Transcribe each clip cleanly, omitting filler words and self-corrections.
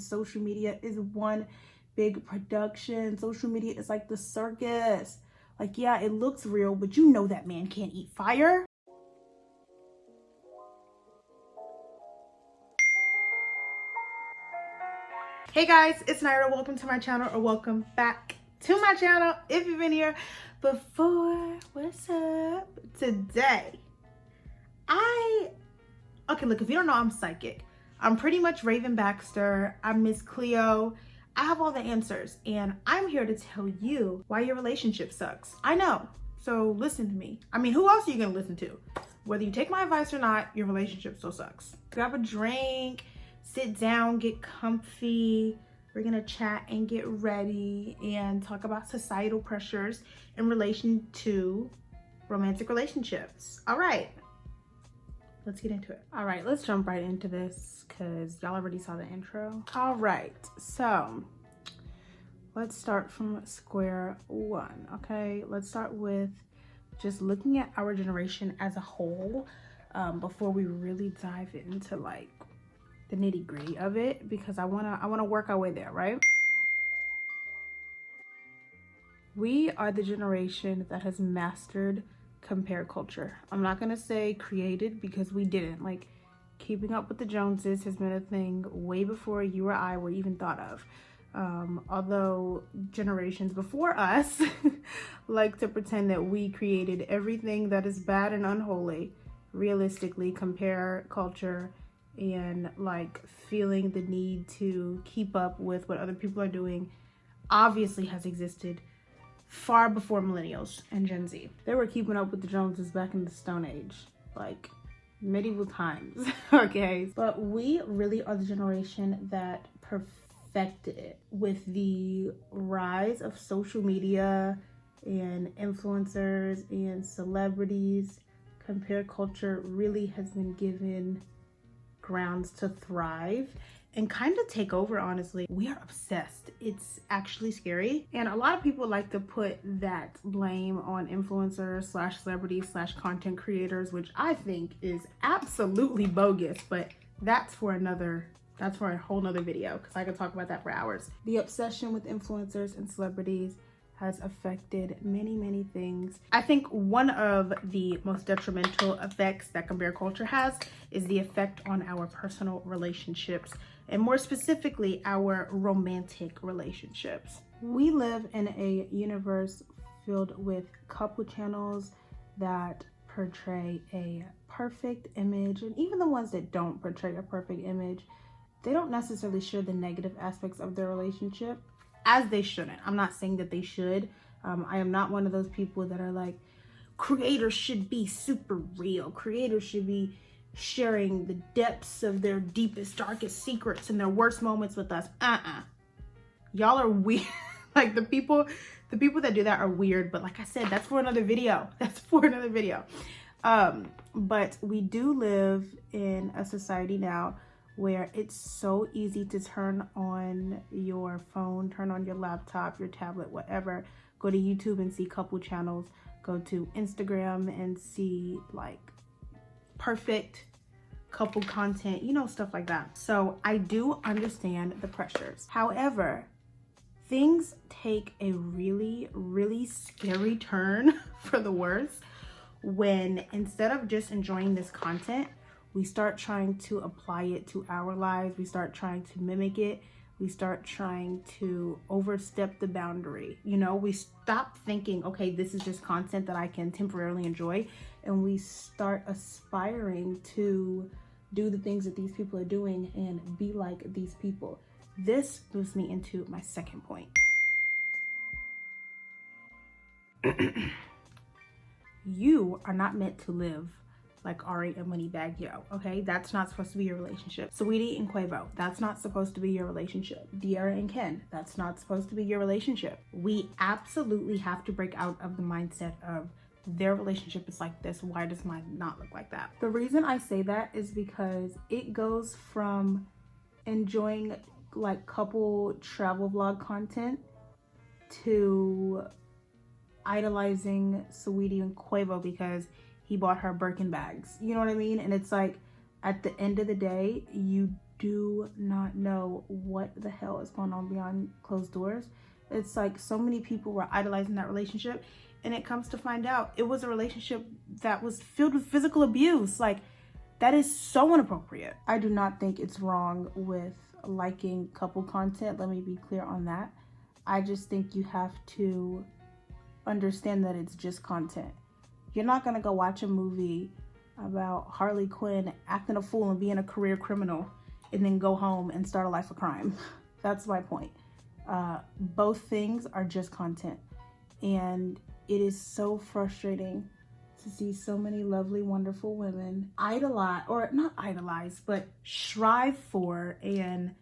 Social media is one big production. Social media is like the circus. Like, yeah, it looks real, but you know that man can't eat fire. Hey guys, it's Naira. Welcome to my channel, or welcome back to my channel if you've been here before. What's up? Today, okay, look, if you don't know, I'm psychic. I'm pretty much Raven Baxter. I'm Miss Cleo. I have all the answers, and I'm here to tell you why your relationship sucks. I know, so listen to me. I mean, who else are you gonna listen to? Whether you take my advice or not, your relationship still sucks. Grab a drink, sit down, get comfy. We're gonna chat and get ready and talk about societal pressures in relation to romantic relationships. All right, let's get into it. All right, let's jump right into this because y'all already saw the intro. All right, so let's start from square one, okay? Let's start with just looking at our generation as a whole before we really dive into like the nitty-gritty of it, because I wanna work our way there, right? We are the generation that has mastered compare culture. I'm not gonna say created, because we didn't. Like, keeping up with the Joneses has been a thing way before you or I were even thought of. Although generations before us like to pretend that we created everything that is bad and unholy. Realistically, compare culture and like feeling the need to keep up with what other people are doing obviously has existed far before millennials and Gen Z. They were keeping up with the Joneses back in the Stone Age, like medieval times, okay? But we really are the generation that perfected it with the rise of social media and influencers and celebrities. Compare culture really has been given grounds to thrive and kind of take over. Honestly, we are obsessed. It's actually scary, and a lot of people like to put that blame on influencers slash celebrities slash content creators, which I think is absolutely bogus, but that's for a whole nother video, because I could talk about that for hours. The obsession with influencers and celebrities has affected many things. I think one of the most detrimental effects that compare culture has is the effect on our personal relationships, and more specifically, our romantic relationships. We live in a universe filled with couple channels that portray a perfect image, and even the ones that don't portray a perfect image, they don't necessarily share the negative aspects of their relationship, as they shouldn't. I'm not saying that they should. I am not one of those people that are like, creators should be super real. Creators should be sharing the depths of their deepest, darkest secrets and their worst moments with us. Y'all are weird. Like, the people that do that are weird. But like I said, that's for another video. But we do live in a society now where it's so easy to turn on your phone, turn on your laptop, your tablet, whatever, go to YouTube and see couple channels, go to Instagram and see like perfect couple content, you know, stuff like that. So I do understand the pressures. However, things take a really scary turn for the worse when, instead of just enjoying this content, we start trying to apply it to our lives. We start trying to mimic it. We start trying to overstep the boundary. You know, we stop thinking, okay, this is just content that I can temporarily enjoy. And we start aspiring to do the things that these people are doing and be like these people. This moves me into my second point. You are not meant to live like Ari and Moneybagg Yo, okay? That's not supposed to be your relationship. Saweetie and Quavo, that's not supposed to be your relationship. De'Ara and Ken, that's not supposed to be your relationship. We absolutely have to break out of the mindset of their relationship is like this, why does mine not look like that? The reason I say that is because it goes from enjoying like couple travel vlog content to idolizing Saweetie and Quavo because he bought her Birkin bags. You know what I mean? And it's like, at the end of the day, you do not know what the hell is going on behind closed doors. It's like so many people were idolizing that relationship, and it comes to find out it was a relationship that was filled with physical abuse. Like, that is so inappropriate. I do not think it's wrong with liking couple content. Let me be clear on that. I just think you have to understand that it's just content. You're not gonna go watch a movie about Harley Quinn acting a fool and being a career criminal and then go home and start a life of crime. That's my point. Both things are just content. And it is so frustrating to see so many lovely, wonderful women idolize, or not idolize, but strive for and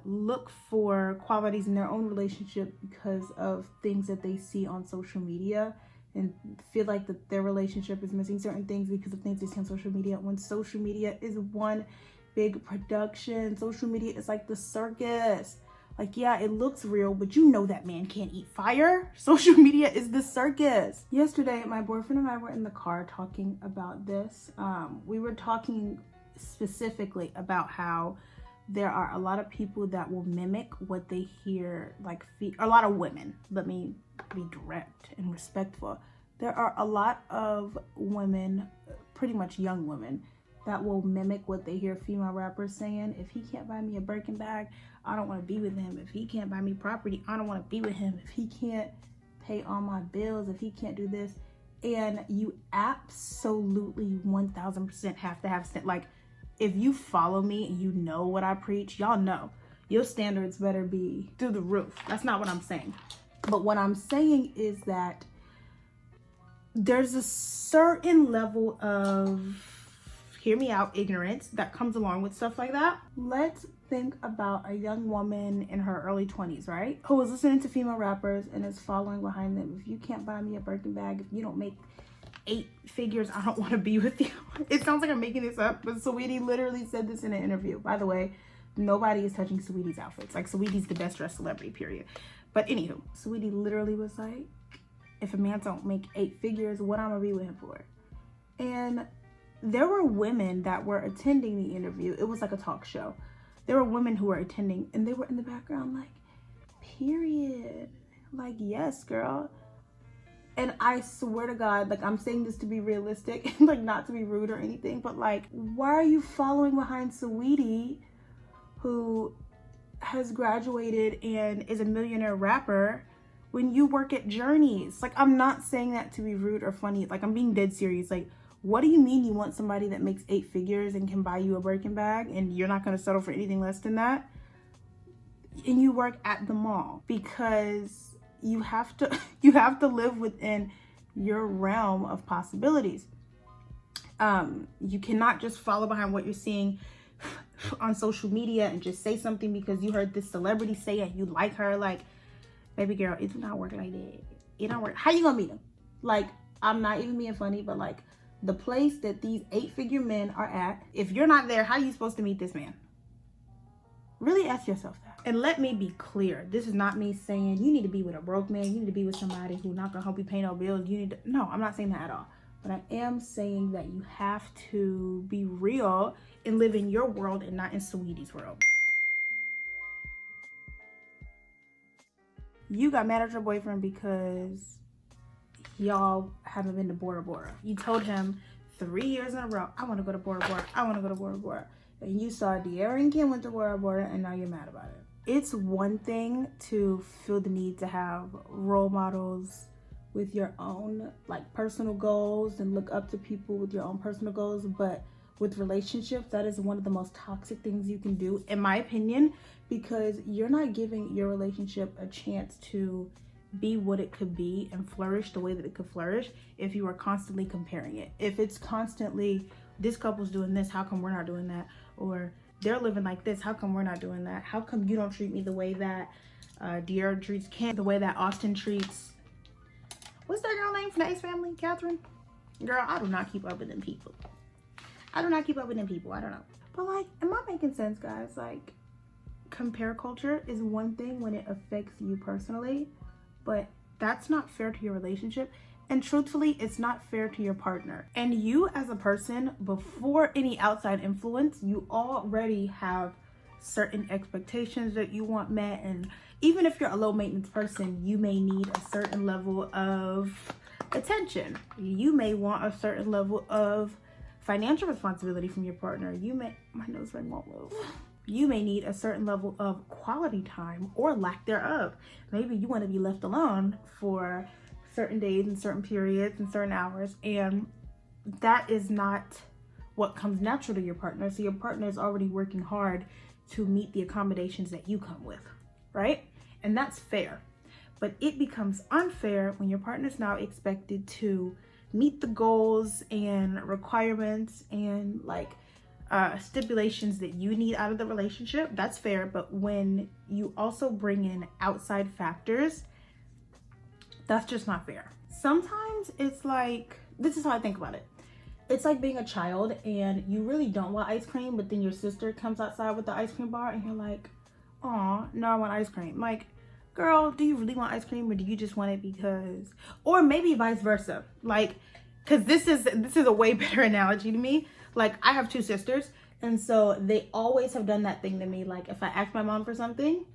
look for qualities in their own relationship because of things that they see on social media, and feel like that their relationship is missing certain things because of things they see on social media, when social media is one big production. Social media is like the circus. Like, yeah, it looks real, but you know that man can't eat fire. Social media is the circus. Yesterday, my boyfriend and I were in the car talking about this. We were talking specifically about how there are a lot of people that will mimic what they hear, like a lot of women. Let me be direct and respectful. There are a lot of women, pretty much young women, that will mimic what they hear female rappers saying. If he can't buy me a Birkin bag, I don't want to be with him. If he can't buy me property, I don't want to be with him. If he can't pay all my bills, if he can't do this. And you absolutely 1000% have to have, like, if you follow me and you know what I preach, y'all know your standards better be through the roof. That's not what I'm saying. But what I'm saying is that there's a certain level of, hear me out, ignorance that comes along with stuff like that. Let's think about a young woman in her early 20s, right? Who is listening to female rappers and is following behind them. If you can't buy me a Birkin bag, if you don't make 8 figures, I don't want to be with you. It sounds like I'm making this up, but Saweetie literally said this in an interview. By the way, nobody is touching Saweetie's outfits. Like, Saweetie's the best dressed celebrity, period. But anywho, Saweetie literally was like, if a man don't make 8 figures, what I'm gonna be with him for? And there were women that were attending the interview. It was like a talk show. There were women who were attending, and they were in the background like, period. Like, yes, girl. And I swear to God, like, I'm saying this to be realistic, like, not to be rude or anything, but like, why are you following behind Saweetie, who has graduated and is a millionaire rapper, when you work at Journeys? Like, I'm not saying that to be rude or funny. Like, I'm being dead serious. Like, what do you mean you want somebody that makes 8 figures and can buy you a Birkin bag and you're not going to settle for anything less than that? And you work at the mall because you have to live within your realm of possibilities. You cannot just follow behind what you're seeing on social media and just say something because you heard this celebrity say it, you like her. Like, baby girl, it do not work like that. It don't work. How you gonna meet them? Like, I'm not even being funny, but like, the place that these 8-figure men are at, if you're not there, how are you supposed to meet this man? Really ask yourself that. And let me be clear, this is not me saying you need to be with a broke man, you need to be with somebody who's not gonna help you pay no bills. No, I'm not saying that at all. But I am saying that you have to be real and live in your world and not in Saweetie's world. You got mad at your boyfriend because y'all haven't been to Bora Bora. You told him 3 years in a row, I want to go to Bora Bora, I want to go to Bora Bora. And you saw De'Ara and Kim went to Bora Bora, and now you're mad about it. It's one thing to feel the need to have role models with your own, like, personal goals and look up to people with your own personal goals, but with relationships, that is one of the most toxic things you can do, in my opinion, because you're not giving your relationship a chance to be what it could be and flourish the way that it could flourish if you are constantly comparing it. If it's constantly, this couple's doing this, how come we're not doing that? Or they're living like this, how come we're not doing that? How come you don't treat me the way that De'Ara treats Kim, the way that Austin treats, what's that girl name from the Ace family? Catherine? Girl, I do not keep up with them people. I do not keep up with them people. I don't know. But like, am I making sense, guys? Like, compare culture is one thing when it affects you personally, but that's not fair to your relationship. And truthfully, it's not fair to your partner. And you as a person, before any outside influence, you already have certain expectations that you want met. And even if you're a low maintenance person, you may need a certain level of attention. You may want a certain level of financial responsibility from your partner. My nose ring won't move. You may need a certain level of quality time or lack thereof. Maybe you want to be left alone for certain days and certain periods and certain hours, and that is not what comes natural to your partner. So your partner is already working hard to meet the accommodations that you come with, right? And that's fair. But it becomes unfair when your partner's now expected to meet the goals and requirements and like stipulations that you need out of the relationship. That's fair. But when you also bring in outside factors, that's just not fair. Sometimes it's like, this is how I think about it. It's like being a child and you really don't want ice cream, but then your sister comes outside with the ice cream bar and you're like, "Aw, no, I want ice cream." Like, girl, do you really want ice cream, or do you just want it because, or maybe vice versa? Like, cause this is a way better analogy to me. Like, I have two sisters, and so they always have done that thing to me. Like, if I ask my mom for something,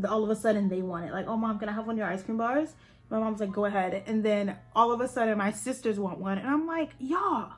all of a sudden they want it. Like, "Oh, Mom, can I have one of your ice cream bars?" My mom's like, "Go ahead." And then all of a sudden my sisters want one. And I'm like, y'all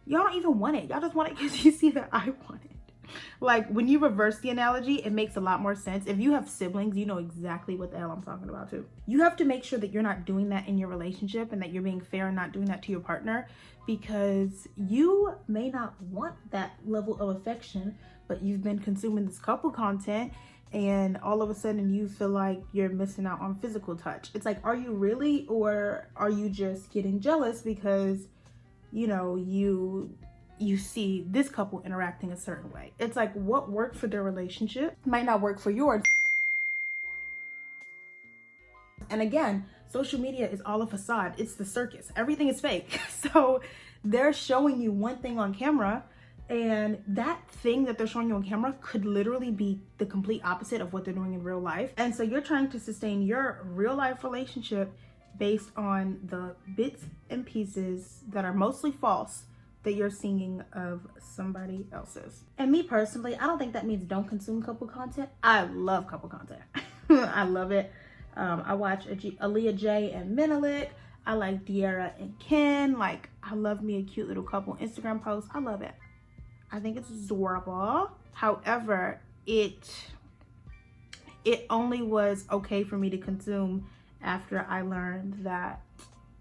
don't even want it. Y'all just want it because you see that I want it. Like, when you reverse the analogy, it makes a lot more sense. If you have siblings, you know exactly what the hell I'm talking about too. You have to make sure that you're not doing that in your relationship and that you're being fair and not doing that to your partner, because you may not want that level of affection, but you've been consuming this couple content and all of a sudden you feel like you're missing out on physical touch. It's like, are you really, or are you just getting jealous because, you know, you see this couple interacting a certain way? It's like, what worked for their relationship might not work for yours. And again, social media is all a facade. It's the circus. Everything is fake. So they're showing you one thing on camera, and that thing that they're showing you on camera could literally be the complete opposite of what they're doing in real life. And so you're trying to sustain your real life relationship based on the bits and pieces that are mostly false that you're seeing of somebody else's. And me personally, I don't think that means don't consume couple content. I love couple content. I love it. I watch Aaliyah J and Menelik. I like De'Ara and Ken. Like, I love me a cute little couple Instagram post. I love it. I think it's adorable. However, it only was okay for me to consume after I learned that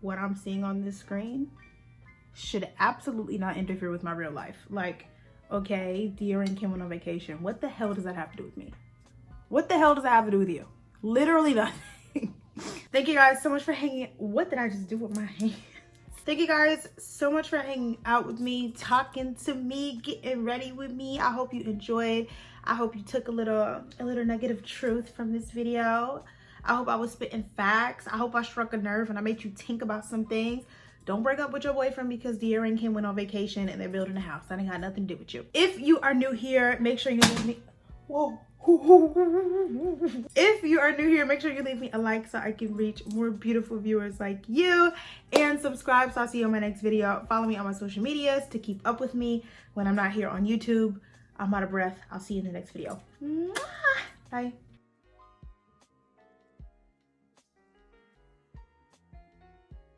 what I'm seeing on this screen should absolutely not interfere with my real life. Like, okay, De'Ara and Kim went on vacation. What the hell does that have to do with me? What the hell does that have to do with you? Literally nothing. Thank you guys so much for hanging. What did I just do with my hands? Thank you guys so much for hanging out with me, talking to me, getting ready with me. I hope you enjoyed. I hope you took a little nugget of truth from this video. I hope I was spitting facts. I hope I struck a nerve and I made you think about some things. Don't break up with your boyfriend because De'Ara and Kim went on vacation and they're building a house. That ain't got nothing to do with you. If you are new here, make sure you leave me. Whoa. If you are new here, make sure you leave me a like so I can reach more beautiful viewers like you, and subscribe so I'll see you on my next video. Follow me on my social medias to keep up with me when I'm not here on YouTube. I'm out of breath. I'll see you in the next video. Bye.